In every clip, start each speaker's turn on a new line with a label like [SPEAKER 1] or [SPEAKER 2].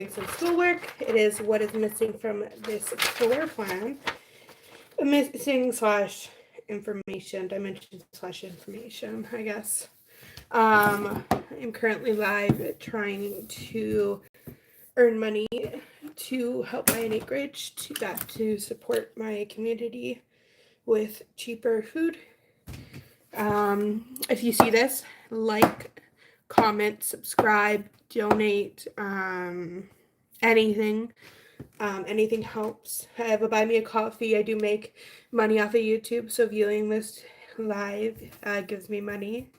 [SPEAKER 1] some schoolwork. It is what is missing from this floor plan. Missing slash information, dimension slash information, I guess. I'm currently live trying to earn money to help buy an acreage to support my community with cheaper food. If you see this, like, comment, subscribe, donate, anything. Anything helps. I have a buy me a coffee. I do make money off of YouTube, so viewing this live gives me money.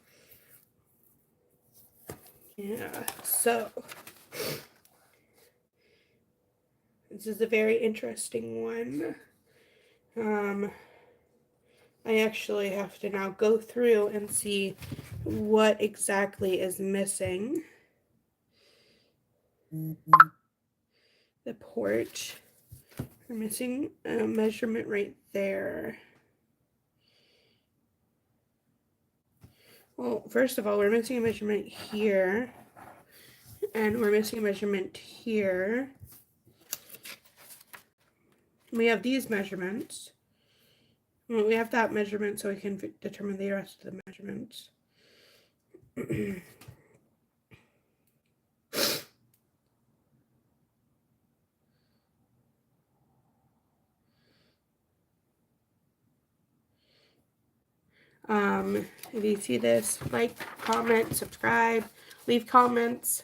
[SPEAKER 1] Yeah, so this is a very interesting one. I actually have to now go through and see what exactly is missing. The porch. We're missing a measurement right there. Well, first of all, we're missing a measurement here. And we're missing a measurement here. We have these measurements. Well, we have that measurement so we can determine the rest of the measurements. If you see this, like, comment, subscribe, leave comments.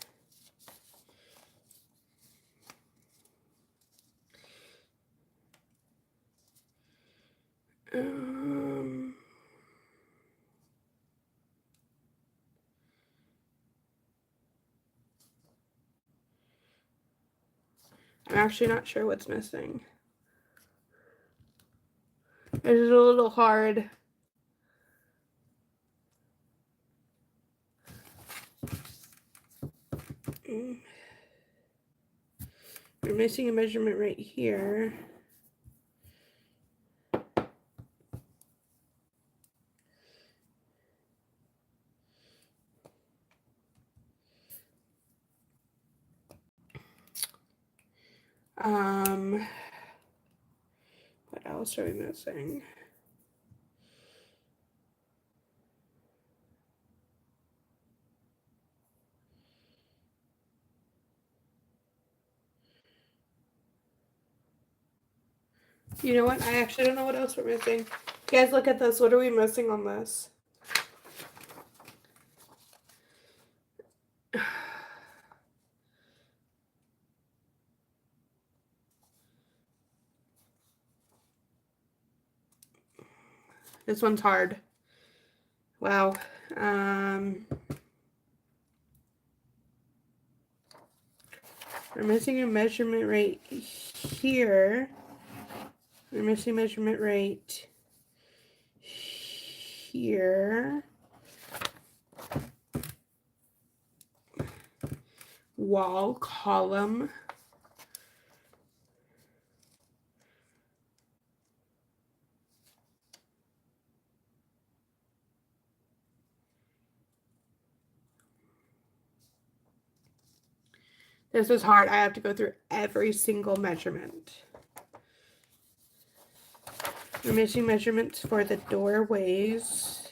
[SPEAKER 1] I'm actually not sure what's missing. It is a little hard. We're missing a measurement right here. What else are we missing? You know what? I actually don't know what else we're missing. Guys, look at this. What are we missing on this? This one's hard. Wow. We're missing a measurement right here. We're missing measurement right here. Wall column. This is hard. I have to go through every single measurement. We're missing measurements for the doorways.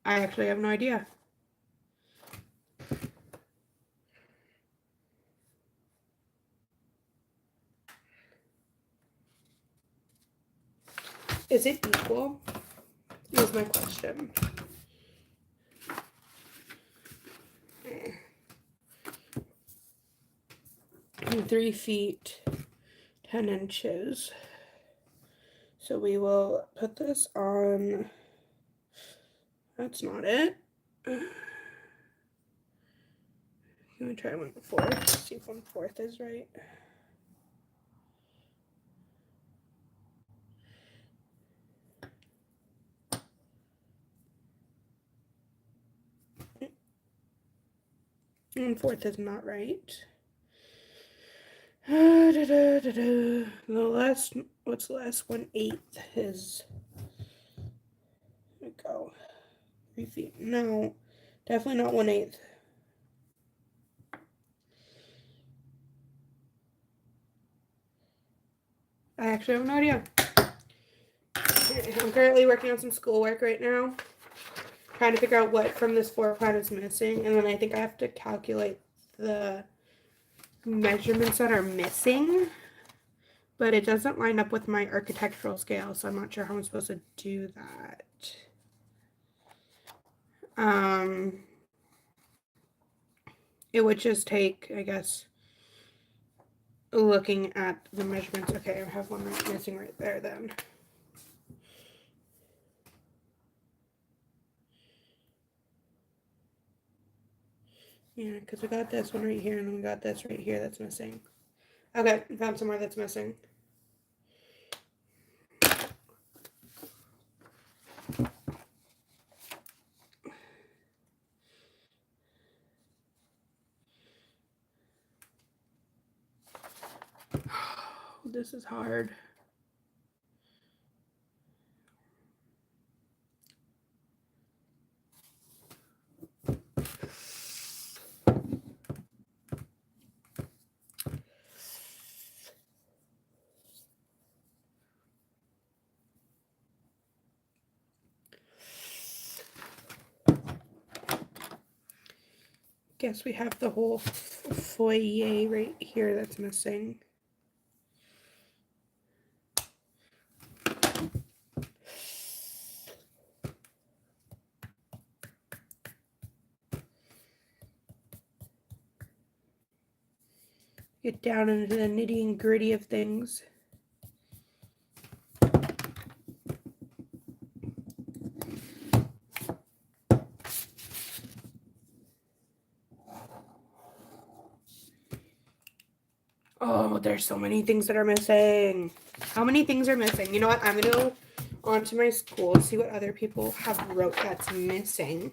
[SPEAKER 1] I actually have no idea. Is it equal? Is my question. 3 feet, 10 inches. So we will put this on. That's not it. Can we try 1/4? See if 1/4 is right. And 1/4 is not right. The last, what's the last? 1/8 is, there we go, 3 feet. No, definitely not 1/8. I actually have no idea. I'm currently working on some schoolwork right now, trying to figure out what from this floor plan is missing, and then I think I have to calculate the measurements that are missing, but it doesn't line up with my architectural scale, so I'm not sure how I'm supposed to do that. It would just take, I guess, looking at the measurements. Okay, I have one missing right there then. Yeah, because we got this one right here, and then we got this right here that's missing. Okay, found somewhere that's missing. This is hard. Guess we have the whole foyer right here that's missing. Get down into the nitty and gritty of things. Oh, there's so many things that are missing. How many things are missing? You know what? I'm going to go onto my school, see what other people have wrote that's missing.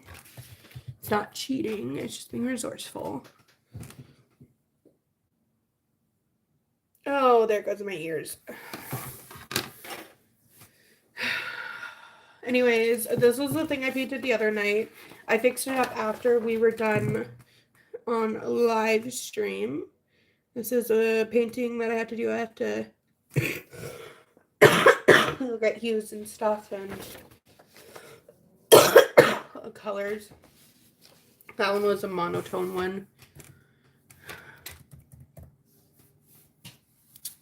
[SPEAKER 1] It's not cheating. It's just being resourceful. Oh, there goes my ears. Anyways, this was the thing I painted the other night. I fixed it up after we were done on live stream. This is a painting that I had to do. I have to look at hues and stuff and colors. That one was a monotone one.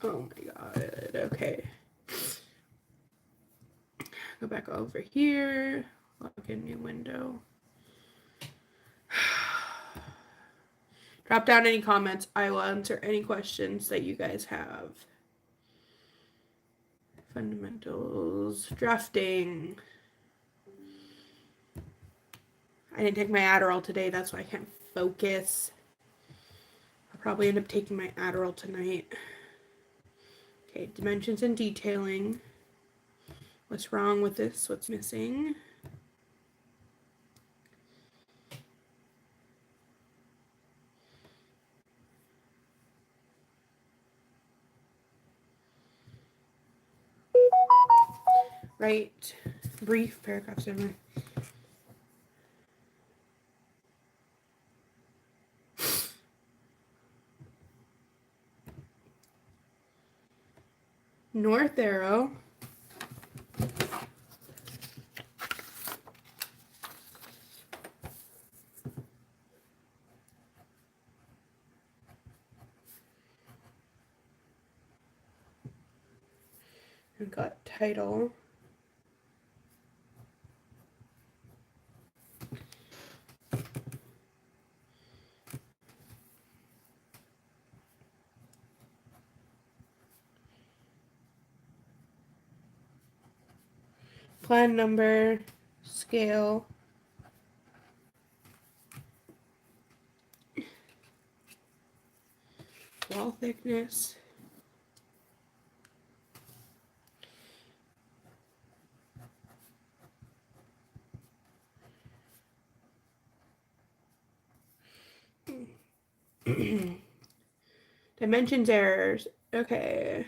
[SPEAKER 1] Oh my god. Okay. Go back over here. Log in new window. Drop down any comments. I will answer any questions that you guys have. Fundamentals. Drafting. I didn't take my Adderall today. That's why I can't focus. I'll probably end up taking my Adderall tonight. Okay, dimensions and detailing. What's wrong with this? What's missing? Right. Brief paragraphs in there. North arrow. I've got title. Plan number, scale, wall thickness, Dimensions errors. Okay.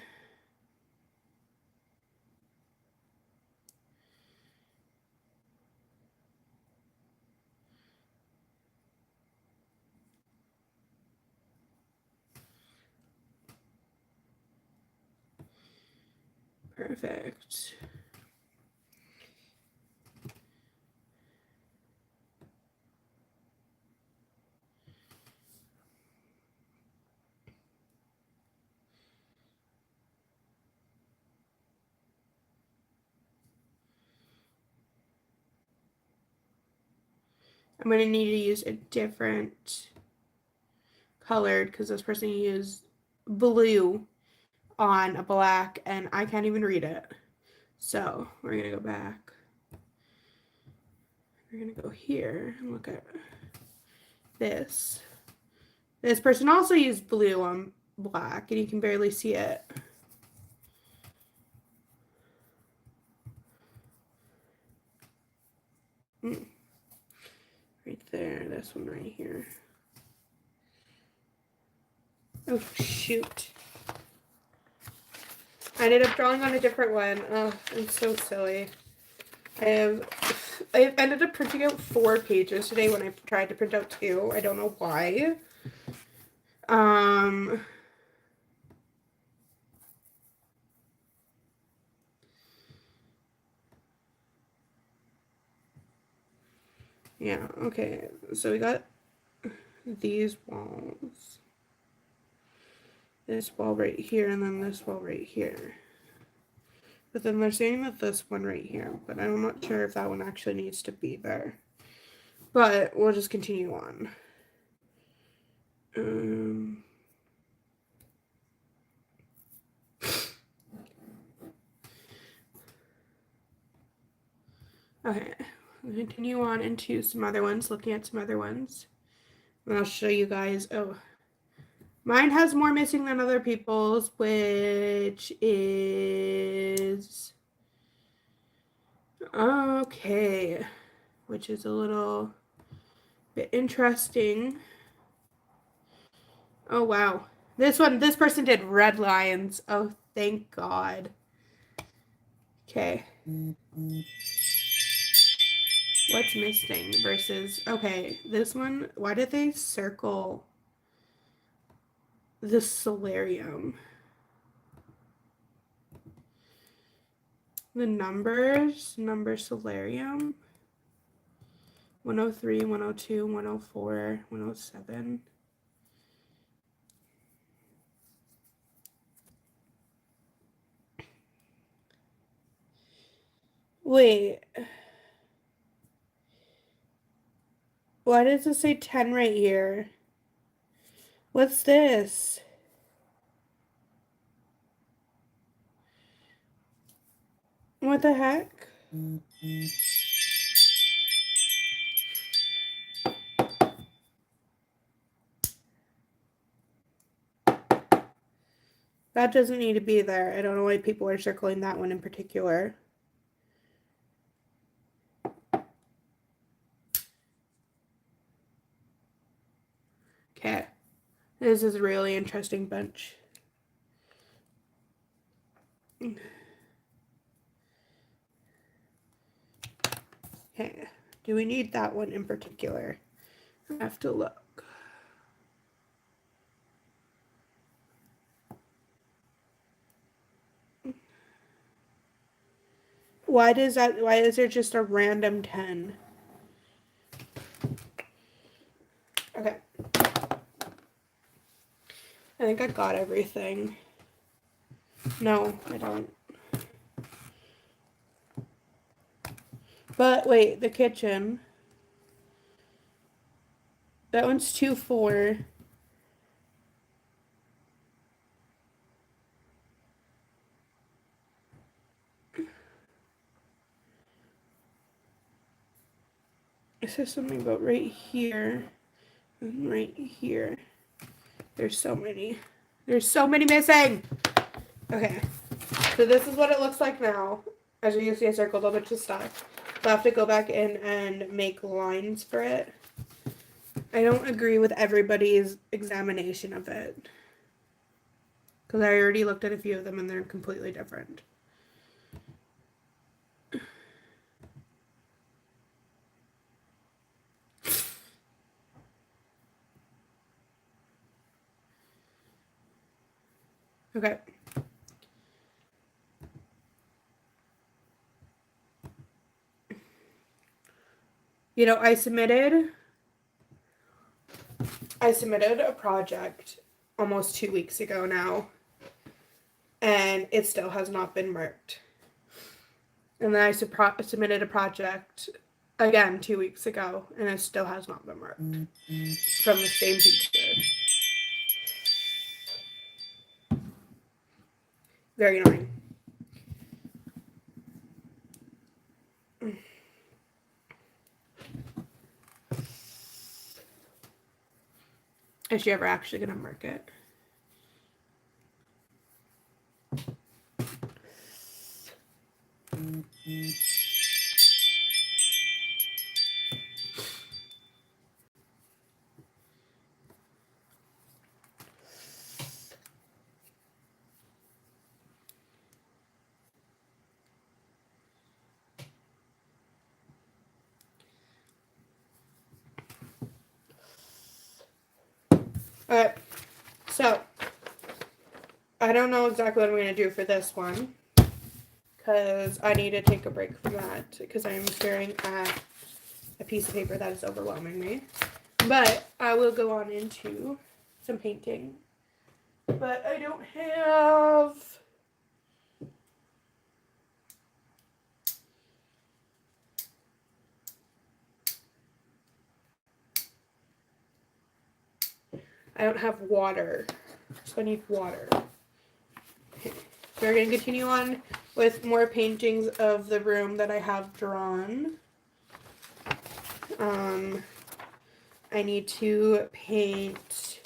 [SPEAKER 1] Perfect. I'm going to need to use a different colored because this person used blue on a black and I can't even read it. So we're going to go back. We're going to go here and look at this. This person also used blue on black and you can barely see it. Right there, this one right here. Oh, shoot. I ended up drawing on a different one. Oh, I'm so silly. I ended up printing out 4 pages today when I tried to print out 2. I don't know why. Yeah, okay. So we got these walls. This wall right here and then this wall right here. But then they're saying that this one right here, but I'm not sure if that one actually needs to be there. But we'll just continue on. Okay, we'll continue on into some other ones, looking at some other ones. And I'll show you guys. Oh, mine has more missing than other people's, which is okay, which is a little bit interesting. Oh, wow. This person did red lines. Oh, thank God. Okay. What's missing versus, okay, this one, why did they circle the solarium? The numbers, number solarium, 103, 102, 104, 107. Wait. Why does it say 10 right here? What's this? What the heck? That doesn't need to be there. I don't know why people are circling that one in particular. Okay. This is a really interesting bunch. Okay. Do we need that one in particular? I have to look. Why is there just a random 10? Okay. I think I got everything. No, I don't. But wait, the kitchen. That one's 2-4. It says something about right here and right here. There's so many. There's so many missing. Okay. So this is what it looks like now. As you can see, I circled a bunch of stuff. So I have to go back in and make lines for it. I don't agree with everybody's examination of it. because I already looked at a few of them and they're completely different. Okay. You know, I submitted a project almost 2 weeks ago now, and it still has not been marked. And then I submitted a project again 2 weeks ago, and it still has not been marked from the same teacher. Very annoying. Is she ever actually going to mark it? Alright, so I don't know exactly what I'm going to do for this one, because I need to take a break from that, because I'm staring at a piece of paper that is overwhelming me. But I will go on into some painting. But I don't have... water, so I need water. Okay. We're going to continue on with more paintings of the room that I have drawn. I need to paint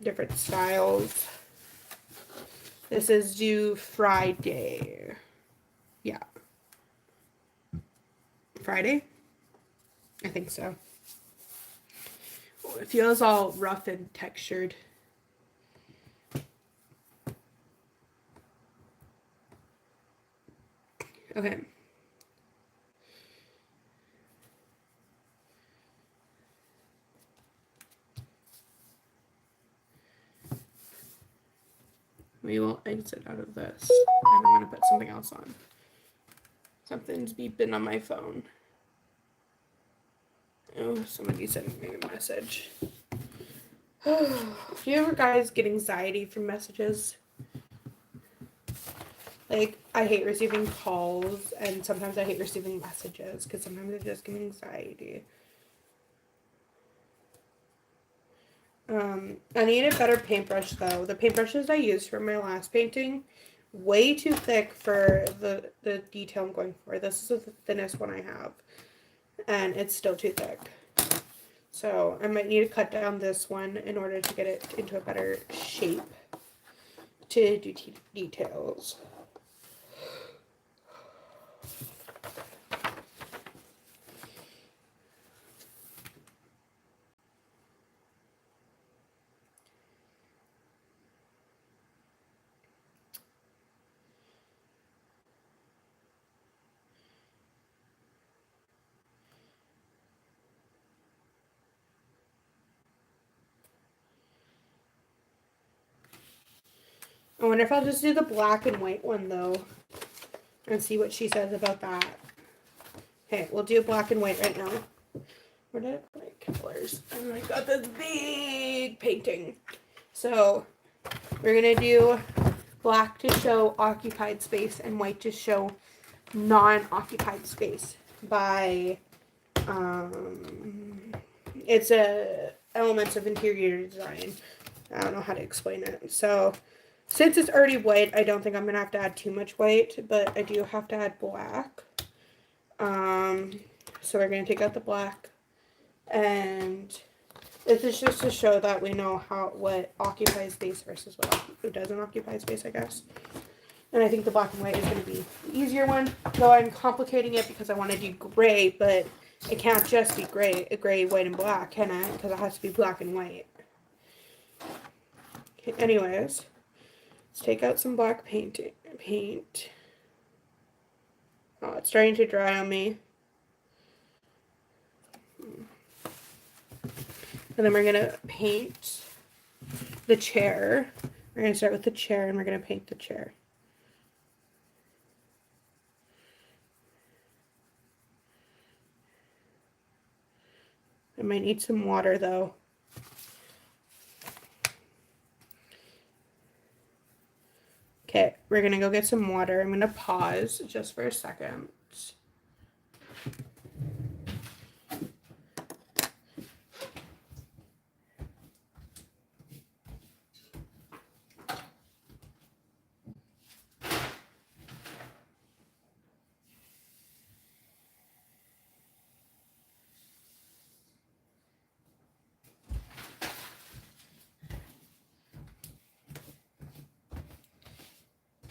[SPEAKER 1] different styles. This is due Friday. Yeah. Friday? I think so. It feels all rough and textured. Okay. We will exit out of this, and I'm going to put something else on. Something's beeping on my phone. Oh, somebody sent me a message. Do you ever guys get anxiety from messages? Like, I hate receiving calls, and sometimes I hate receiving messages, because sometimes I just get anxiety. I need a better paintbrush, though. The paintbrushes I used for my last painting, way too thick for the detail I'm going for. This is the thinnest one I have, and it's still too thick. So I might need to cut down this one in order to get it into a better shape to do details. I wonder if I'll just do the black and white one, though, and see what she says about that. Okay, we'll do black and white right now. Where did I put my colors? Oh, I got this big painting. So, we're going to do black to show occupied space and white to show non-occupied space by, it's Elements of Interior Design. I don't know how to explain it. So, since it's already white, I don't think I'm going to have to add too much white, but I do have to add black. So we're going to take out the black, and this is just to show that we know what occupies space versus what doesn't occupy space, I guess. And I think the black and white is going to be the easier one, though I'm complicating it because I want to do gray, but it can't just be gray, white, and black, can it? Because it has to be black and white. Anyways, let's take out some black paint. Oh, it's starting to dry on me. And then we're gonna paint the chair. We're gonna start with the chair and we're gonna paint the chair. I might need some water though. Okay, we're gonna go get some water. I'm gonna pause just for a second.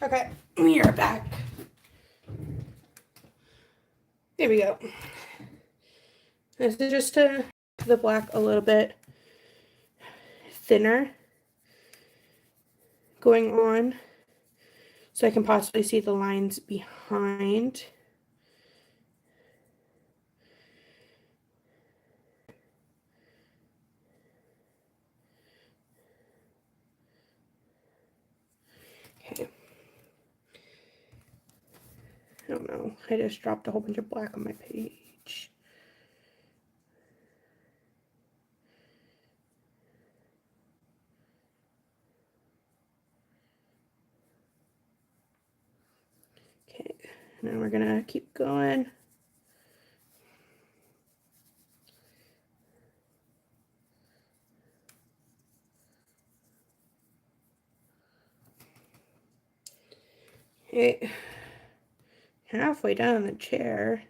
[SPEAKER 1] Okay, we are back. There we go. This is just to the black a little bit thinner going on so I can possibly see the lines behind. Okay. I don't know. I just dropped a whole bunch of black on my page. Okay, now we're gonna keep going. Okay, halfway down the chair.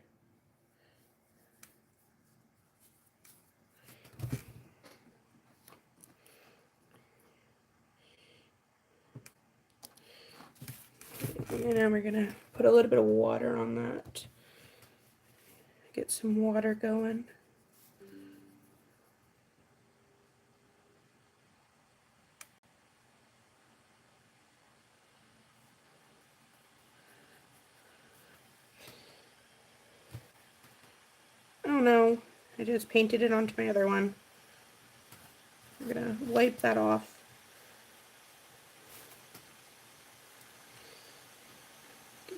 [SPEAKER 1] And now we're gonna put a little bit of water on that. Get some water going. Oh no, I just painted it onto my other one. I'm gonna wipe that off.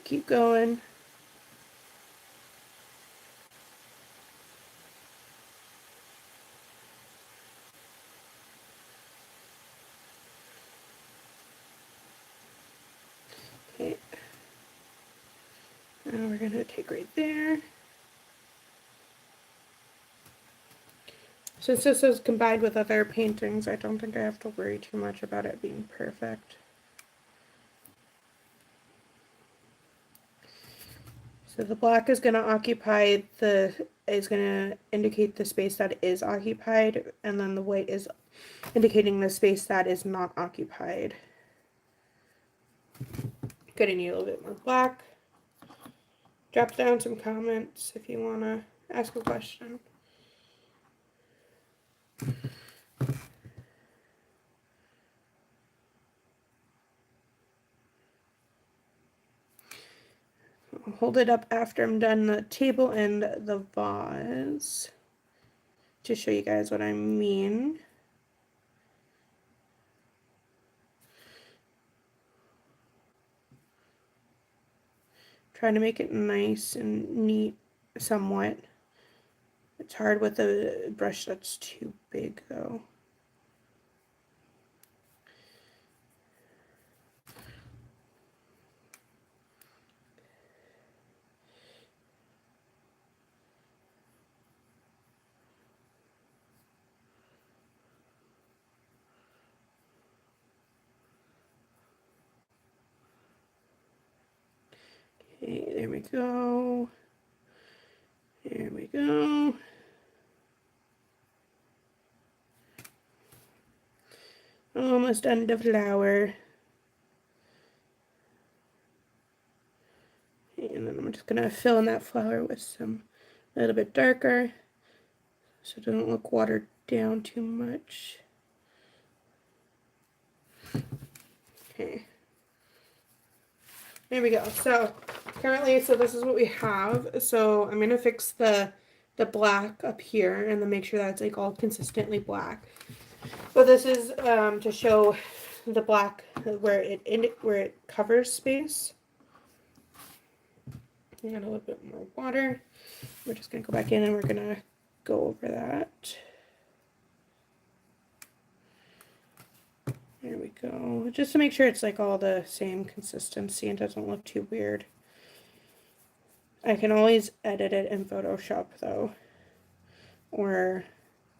[SPEAKER 1] Keep going. Okay. Now we're gonna take right there. Since this is combined with other paintings, I don't think I have to worry too much about it being perfect. So the black is going to indicate the space that is occupied, and then the white is indicating the space that is not occupied. Gonna need a little bit more black. Drop down some comments if you want to ask a question. I'll hold it up after I'm done the table and the vase to show you guys what I mean. Trying to make it nice and neat somewhat. It's hard with a brush that's too big though. Okay, there we go. There we go. Almost done the flower. And then I'm just gonna fill in that flower with some a little bit darker so it doesn't look watered down too much. Okay. There we go. So currently, so this is what we have. So I'm gonna fix the black up here and then make sure that's like all consistently black. So this is to show the black where it covers space. Add a little bit more water. We're just gonna go back in and we're gonna go over that. There we go. Just to make sure it's like all the same consistency and doesn't look too weird. I can always edit it in Photoshop though, or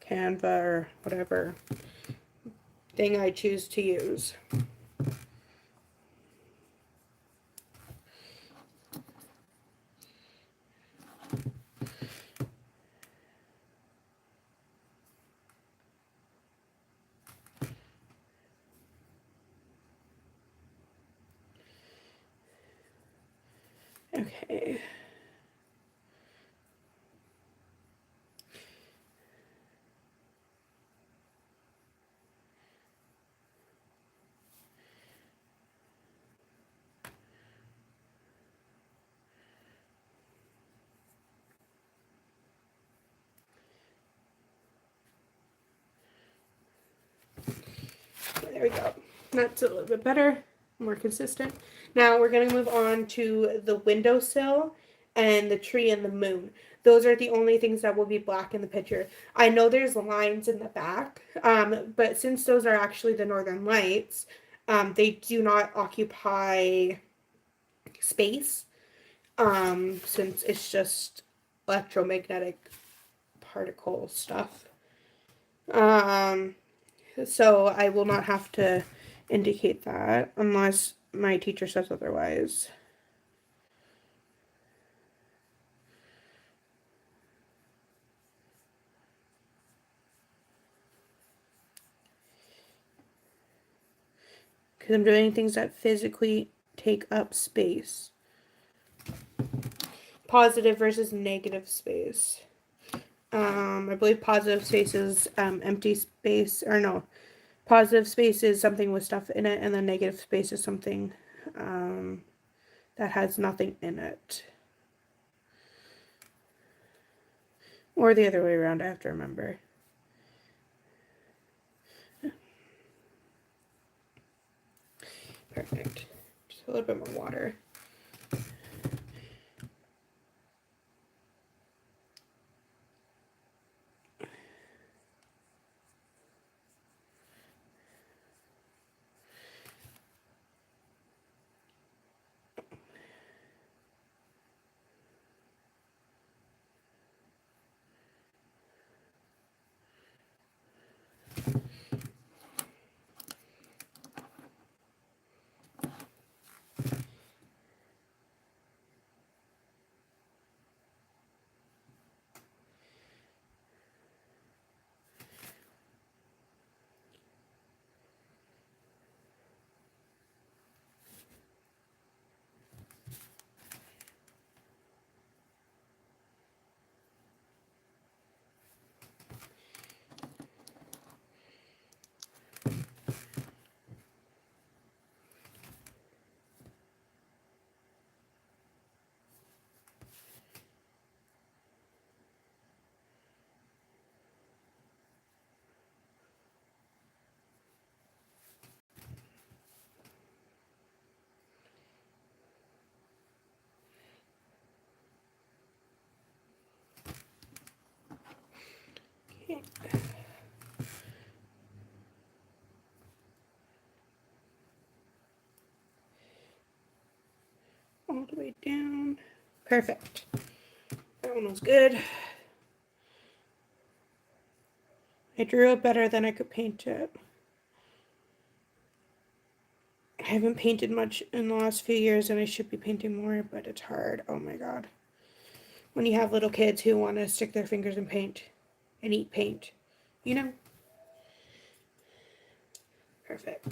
[SPEAKER 1] Canva or whatever thing I choose to use. Okay. There we go. That's a little bit better, more consistent. Now we're going to move on to the windowsill and the tree and the moon. Those are the only things that will be black in the picture. I know there's lines in the back, but since those are actually the northern lights, they do not occupy space, since it's just electromagnetic particle stuff. So I will not have to indicate that unless my teacher says otherwise. Because I'm doing things that physically take up space. Positive versus negative space. I believe positive space is empty space, or no, positive space is something with stuff in it, and then negative space is something that has nothing in it. Or the other way around, I have to remember. Perfect. Just a little bit more water. Okay. All the way down. Perfect. That one was good. I drew it better than I could paint it. I haven't painted much in the last few years and I should be painting more, but it's hard. Oh my god. When you have little kids who want to stick their fingers in paint and eat paint, you know? Perfect.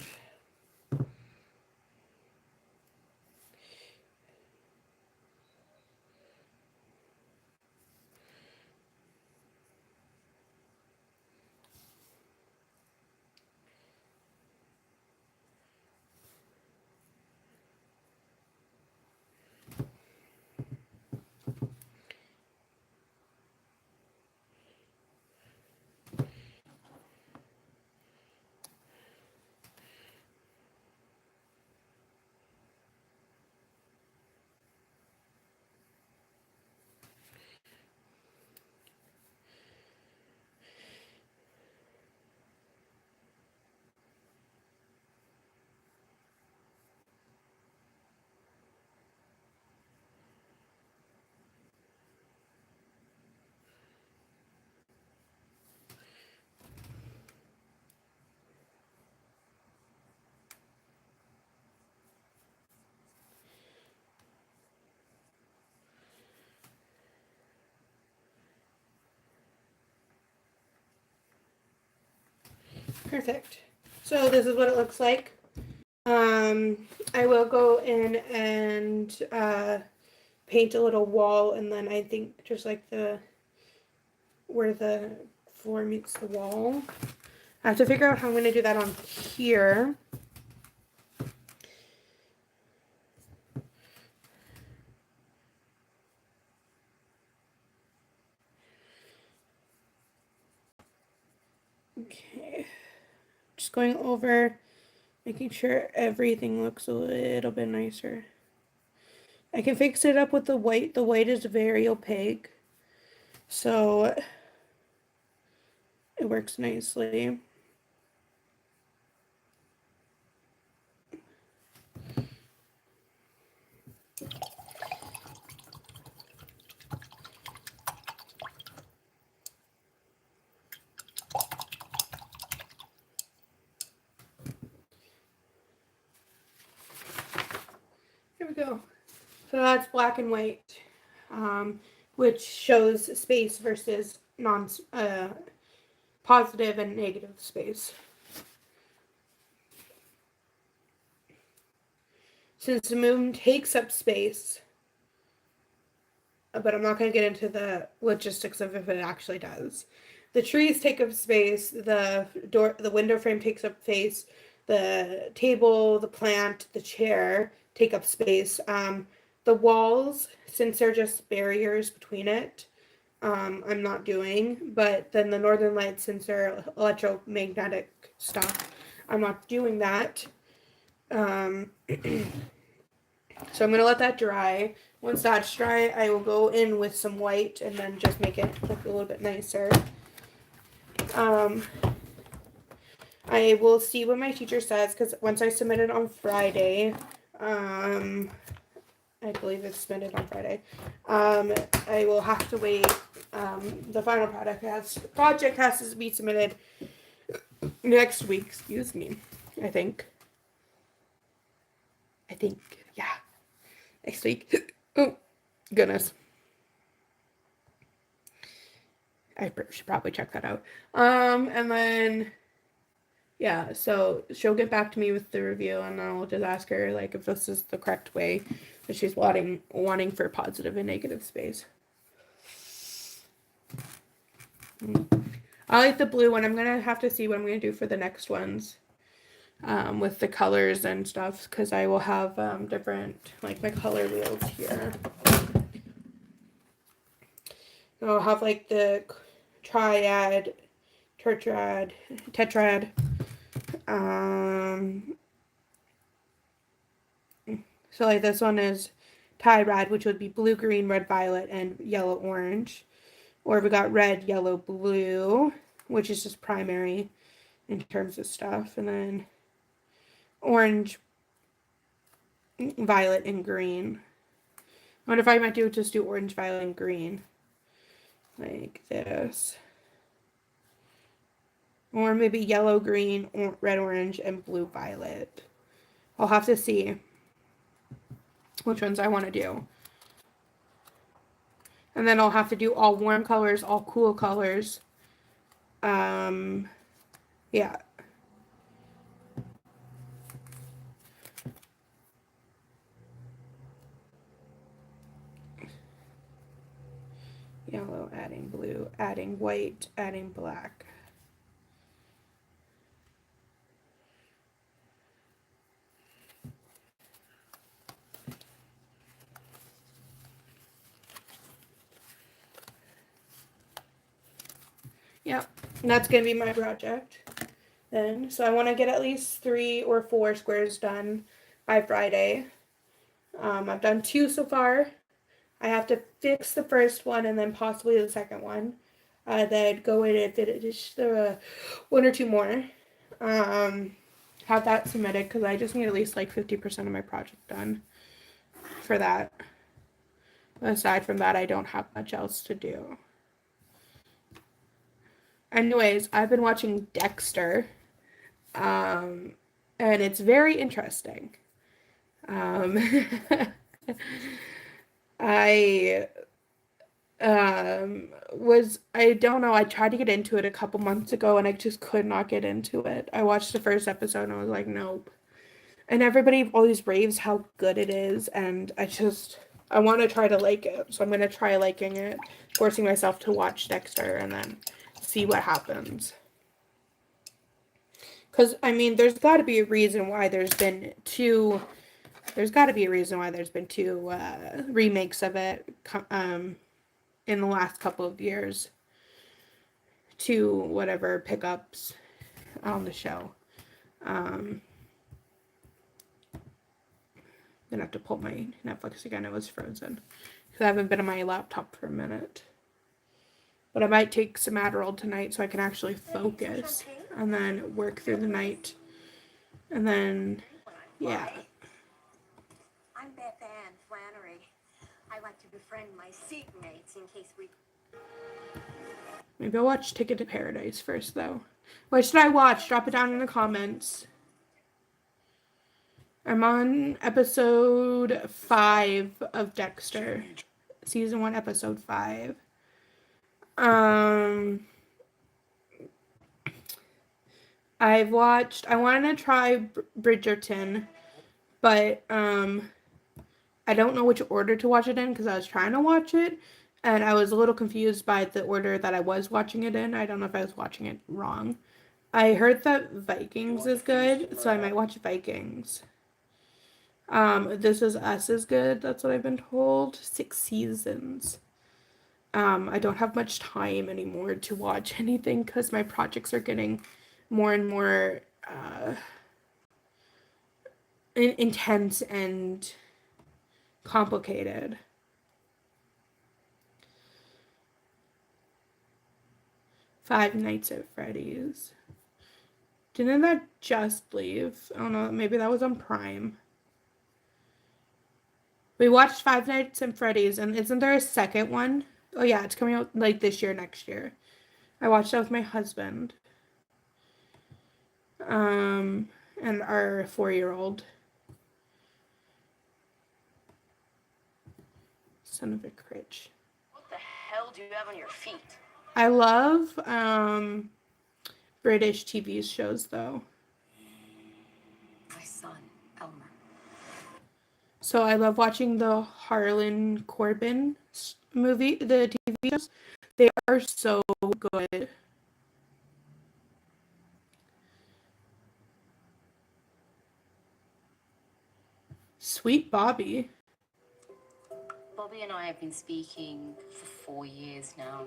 [SPEAKER 1] Perfect. So this is what it looks like. I will go in and paint a little wall, and then I think just like where the floor meets the wall. I have to figure out how I'm going to do that on here. Okay. Just going over, making sure everything looks a little bit nicer. I can fix it up with the white. The white is very opaque, so it works nicely. Here we go. So that's black and white, which shows space versus positive and negative space. Since the moon takes up space, but I'm not going to get into the logistics of if it actually does. The trees take up space, the window frame takes up space, the table, the plant, the chair take up space. The walls, since they're just barriers between it, I'm not doing. But then the northern lights, since they're electromagnetic stuff, I'm not doing that. So I'm going to let that dry. Once that's dry, I will go in with some white and then just make it look a little bit nicer. I will see what my teacher says, because once I submit it on Friday, I believe it's submitted on Friday, I will have to wait. The final project has to be submitted next week, excuse me, I think, yeah, next week. Oh, goodness. I should probably check that out. And then, yeah, so she'll get back to me with the review, and then I'll just ask her, like, if this is the correct way that she's wanting for positive and negative space. I like the blue one. I'm going to have to see what I'm going to do for the next ones, with the colors and stuff, because I will have different, like, my color wheels here. I'll have, like, the triad, tetrad. So like this one is tie-rad, which would be blue, green, red, violet, and yellow, orange. Or we got red, yellow, blue, which is just primary in terms of stuff. And then orange, violet, and green. I wonder if I might just do orange, violet, and green. Like this. Or maybe yellow, green, red, orange, and blue, violet. I'll have to see which ones I want to do. And then I'll have to do all warm colors, all cool colors. Yeah. Yellow, adding blue, adding white, adding black. Yep, and that's going to be my project then. So I want to get at least 3 or 4 squares done by Friday. I've done 2 so far. I have to fix the first one and then possibly the second one. Then go in and finish the 1 or 2 more. Have that submitted, because I just need at least like 50% of my project done for that. Aside from that, I don't have much else to do. Anyways, I've been watching Dexter, and it's very interesting. I Was, I don't know, I tried to get into it a couple months ago and I just could not get into it. I watched the first episode and I was like, nope. And everybody always raves how good it is, and I want to try to like it. So I'm going to try liking it, forcing myself to watch Dexter and then see what happens. Because, I mean, there's got to be a reason why there's been two remakes of it in the last couple of years. Two whatever pickups on the show. I'm gonna have to pull my Netflix again. It was frozen because I haven't been on my laptop for a minute. But I might take some Adderall tonight so I can actually focus and then work through the night. And then, yeah.
[SPEAKER 2] I'm Beth Ann Flannery. I like to befriend my seatmates in case we...
[SPEAKER 1] Maybe I'll watch Ticket to Paradise first, though. What should I watch? Drop it down in the comments. I'm on episode 5 of Dexter. Season 1, episode 5. I want to try Bridgerton, but I don't know which order to watch it in because I was trying to watch it and I was a little confused by the order that I was watching it in. I don't know if I was watching it wrong. I heard that Vikings is good, so I might watch Vikings. This Is Us is good. That's what I've been told. 6 seasons. I don't have much time anymore to watch anything because my projects are getting more and more intense and complicated. Five Nights at Freddy's. Didn't that just leave? I don't know. Maybe that was on Prime. We watched Five Nights at Freddy's, and isn't there a second one? Oh yeah, it's coming out like this year, next year. I watched that with my husband. And our 4-year-old. Son of a bitch.
[SPEAKER 2] What the hell do you have on your feet?
[SPEAKER 1] I love British TV shows though.
[SPEAKER 2] My son, Elmer.
[SPEAKER 1] So I love watching the Harlan Corbin movie, the TV shows. They are so good. Sweet Bobby.
[SPEAKER 2] Bobby and I have been speaking for 4 years now.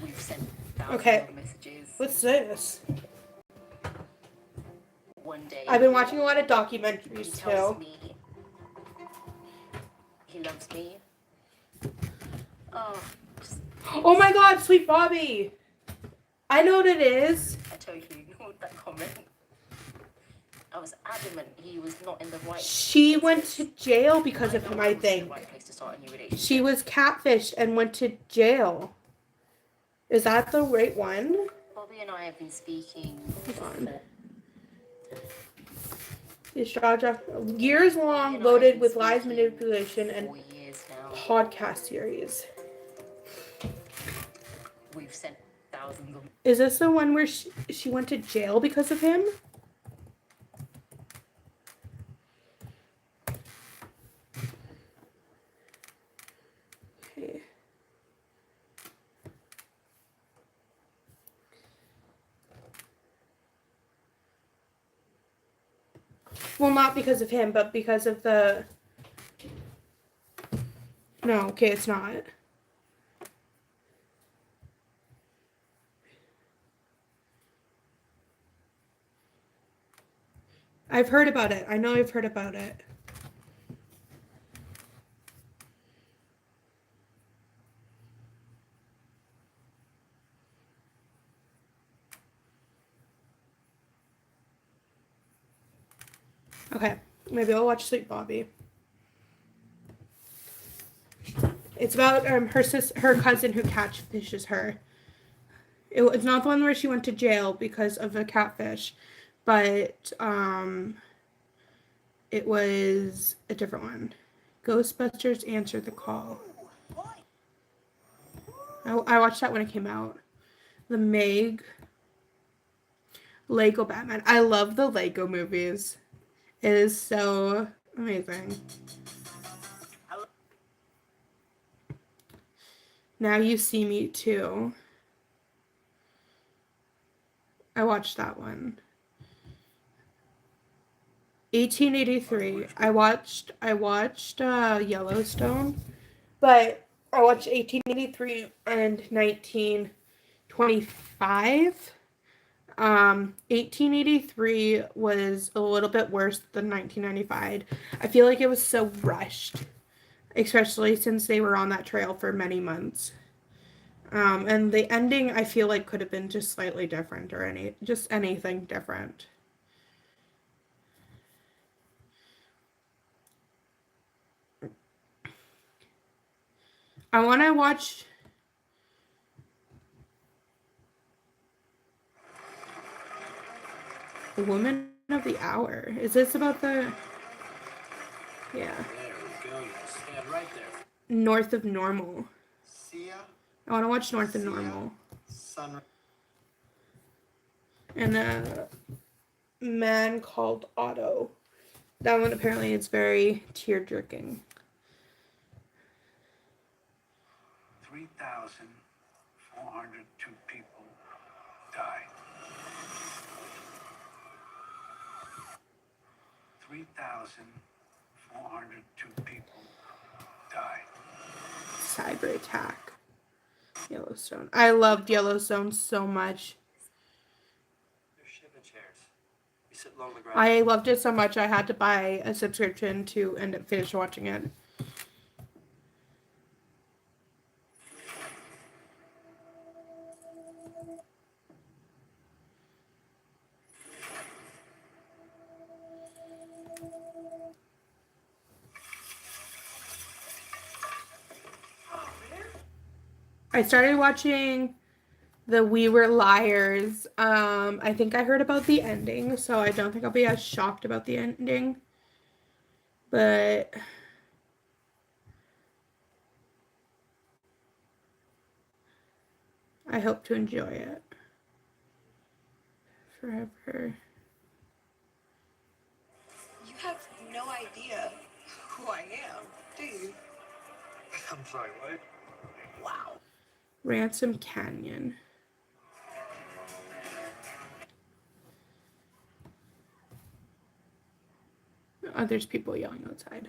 [SPEAKER 2] We've sent thousands of messages.
[SPEAKER 1] What's this?
[SPEAKER 2] One day,
[SPEAKER 1] I've been watching a lot of documentaries
[SPEAKER 2] he tells
[SPEAKER 1] too.
[SPEAKER 2] me he loves me. Oh,
[SPEAKER 1] Oh my god, Sweet Bobby! I know what it is.
[SPEAKER 2] I totally ignored that comment. I was adamant he was not in the right...
[SPEAKER 1] She went to jail because of him, I think.
[SPEAKER 2] The right place to start a new relationship.
[SPEAKER 1] She was catfished and went to jail. Is that the right one?
[SPEAKER 2] Bobby and I have been speaking
[SPEAKER 1] Hold on. Years long, loaded with lies, manipulation, and podcast series.
[SPEAKER 2] We've sent thousands of...
[SPEAKER 1] Is this the one where she went to jail because of him? Okay. Well, not because of him, but because of the... No, okay, it's not. I've heard about it. I know I've heard about it. Okay, maybe I'll watch Sweet Bobby. It's about her cousin who catfishes her. It's not the one where she went to jail because of a catfish, but it was a different one. Ghostbusters Answer the Call. I watched that when it came out. The Meg. Lego Batman. I love the Lego movies. It is so amazing. Now You See Me Too. I watched that one. 1883. I watched Yellowstone, but I watched 1883 and 1925. 1883 was a little bit worse than 1995. I feel like it was so rushed, especially since they were on that trail for many months. And the ending I feel like could have been just slightly different or anything different. I want to watch The Woman of the Hour. Is this about the... Yeah.
[SPEAKER 3] There we go. Stand right there.
[SPEAKER 1] North of Normal.
[SPEAKER 3] See ya.
[SPEAKER 1] I want to watch North of Normal.
[SPEAKER 3] Sun.
[SPEAKER 1] And a Man Called Otto. That one apparently is very tear-jerking.
[SPEAKER 3] 3,402 people died. 3,402 people died.
[SPEAKER 1] Cyber attack. Yellowstone. I loved Yellowstone so much.
[SPEAKER 3] They're Shiva chairs. You sit along the ground.
[SPEAKER 1] I loved it so much I had to buy a subscription to end up finish watching it. I started watching the We Were Liars. I think I heard about the ending, so I don't think I'll be as shocked about the ending. But I hope to enjoy it forever.
[SPEAKER 4] You have no idea who I am, do you?
[SPEAKER 3] I'm sorry, what?
[SPEAKER 4] Wow.
[SPEAKER 1] Ransom Canyon. Oh, there's people yelling outside.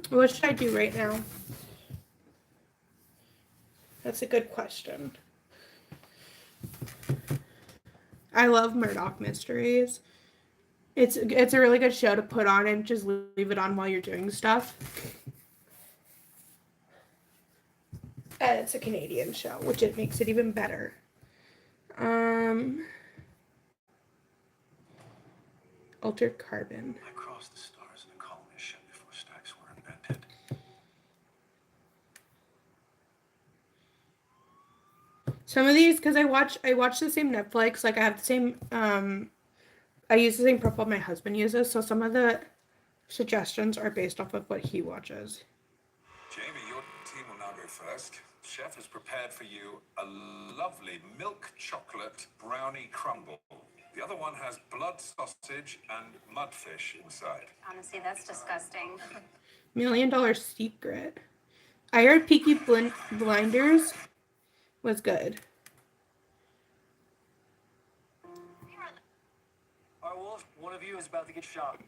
[SPEAKER 1] What should I do right now? That's a good question. I love Murdoch Mysteries. It's a really good show to put on and just leave it on while you're doing stuff. And it's a Canadian show, which it makes it even better. Altered Carbon.
[SPEAKER 3] I crossed the stars in a colony ship before stacks were invented.
[SPEAKER 1] Some of these, because I watch the same Netflix, like I have the same, I use the same profile my husband uses, so some of the suggestions are based off of what he watches.
[SPEAKER 5] Jamie, your team will now go first. Chef has prepared for you a lovely milk chocolate brownie crumble. The other one has blood sausage and mudfish inside.
[SPEAKER 2] Honestly, that's disgusting.
[SPEAKER 1] $1 Million Secret. I heard Peaky Blinders was good.
[SPEAKER 3] All right, Wolf, one of you is about to get shot.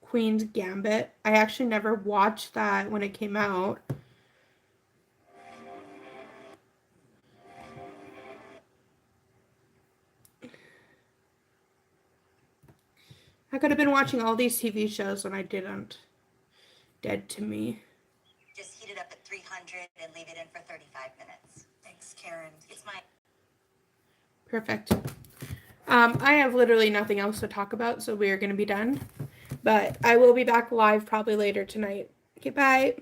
[SPEAKER 1] Queen's Gambit. I actually never watched that when it came out. I could have been watching all these TV shows and I didn't. Dead to Me.
[SPEAKER 2] Just heat it up at 300 and leave it in for 35 minutes.
[SPEAKER 4] Thanks, Karen.
[SPEAKER 2] It's my...
[SPEAKER 1] Perfect. I have literally nothing else to talk about, so we are going to be done. But I will be back live probably later tonight. Okay, bye.